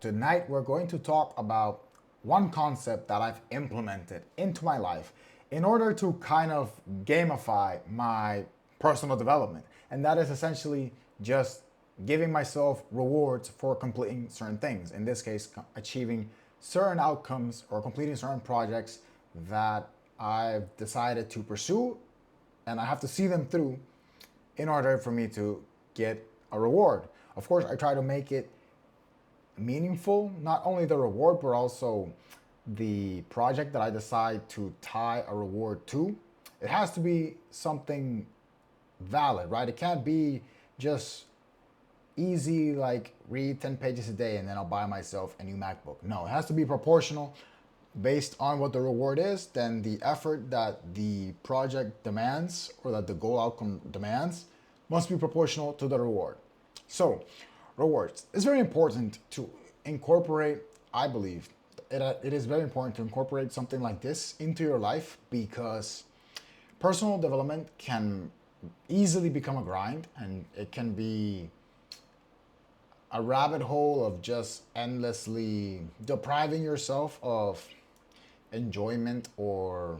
Tonight, we're going to talk about one concept that I've implemented into my life in order to kind of gamify my personal development. And that is essentially just giving myself rewards for completing certain things. In this case, achieving certain outcomes or completing certain projects that I've decided to pursue, and I have to see them through in order for me to get a reward. Of course, I try to make it meaningful, not only the reward, but also the project that I decide to tie a reward to. It has to be something valid, right? It can't be just easy, like read 10 pages a day and then I'll buy myself a new MacBook. No, it has to be proportional based on what the reward is, then the effort that the project demands or that the goal outcome demands must be proportional to the reward. So, rewards. It's very important to incorporate, I believe, it is very important to incorporate something like this into your life because personal development can easily become a grind and it can be a rabbit hole of just endlessly depriving yourself of enjoyment or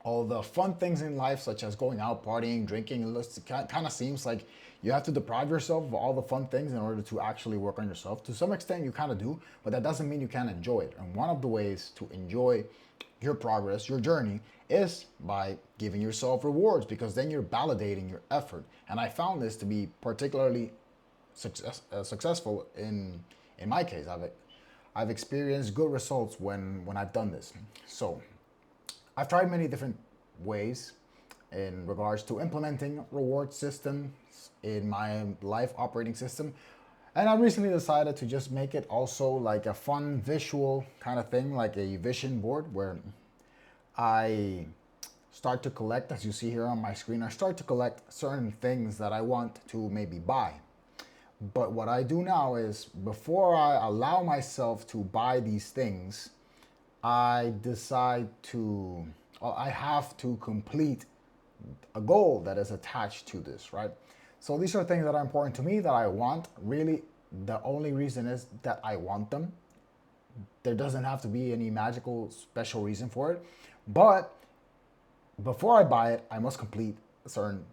all the fun things in life, such as going out, partying, drinking. It kind of seems like you have to deprive yourself of all the fun things in order to actually work on yourself. To some extent, you kind of do, but that doesn't mean you can't enjoy it. And one of the ways to enjoy your progress, your journey, is by giving yourself rewards because then you're validating your effort. And I found this to be particularly successful in my case. I've experienced good results when I've done this. So I've tried many different ways in regards to implementing reward systems in my life operating system. And I recently decided to just make it also like a fun visual kind of thing, like a vision board where I start to collect, as you see here on my screen, I start to collect certain things that I want to maybe buy. But what I do now is before I allow myself to buy these things, I decide to, or I have to complete a goal that is attached to this, right? So these are things that are important to me that I want. Really, the only reason is that I want them. There doesn't have to be any magical special reason for it. But before I buy it, I must complete a certain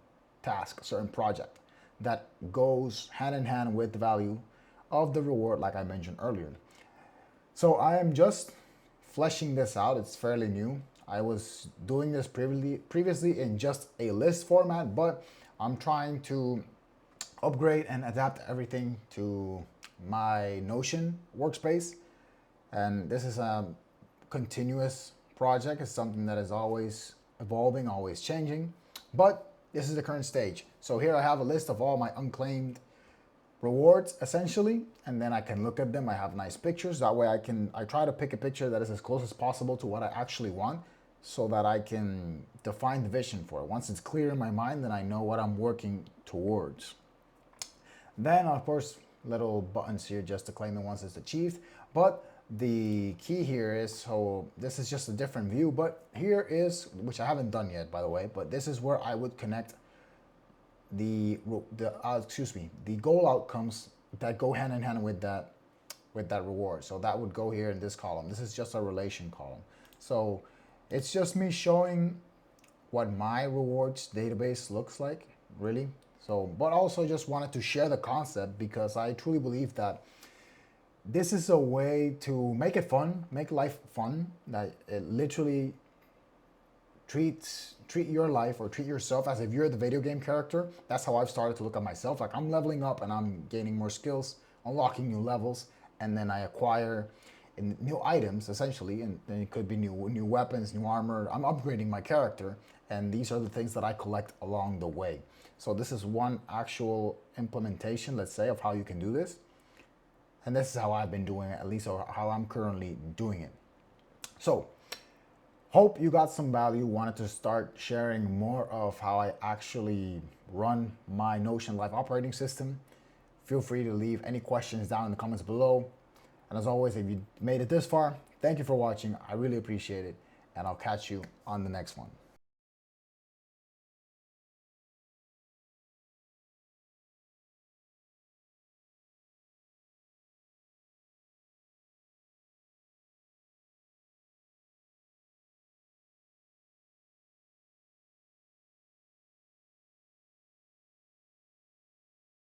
task, a certain project that goes hand in hand with the value of the reward, like I mentioned earlier. So I am just fleshing this out. It's fairly new. I was doing this previously in just a list format, but I'm trying to upgrade and adapt everything to my Notion workspace. And this is a continuous project. It's something that is always evolving, always changing. But this is the current stage. So here I have a list of all my unclaimed rewards essentially, and then I can look at them. I have nice pictures. That way I try to pick a picture that is as close as possible to what I actually want so that I can define the vision for it. Once it's clear in my mind, then I know what I'm working towards. Then of course, little buttons here just to claim it once it's achieved. But the key here is, so this is just a different view, but here is, which I haven't done yet by the way, but this is where I would connect the goal outcomes that go hand in hand with that reward. So that would go here in this column. This is just a relation column. So it's just me showing what my rewards database looks like, really. So, but also just wanted to share the concept because I truly believe that this is a way to make it fun, make life fun, that it literally treat your life or treat yourself as if you're the video game character. That's how I've started to look at myself. Like I'm leveling up and I'm gaining more skills, unlocking new levels, and then I acquire new items essentially, and then it could be new weapons, new armor. I'm upgrading my character, and these are the things that I collect along the way. So this is one actual implementation, let's say, of how you can do this. And this is how I've been doing it, at least, or how I'm currently doing it. So hope you got some value. Wanted to start sharing more of how I actually run my Notion Life operating system. Feel free to leave any questions down in the comments below. And as always, if you made it this far, thank you for watching. I really appreciate it. And I'll catch you on the next one.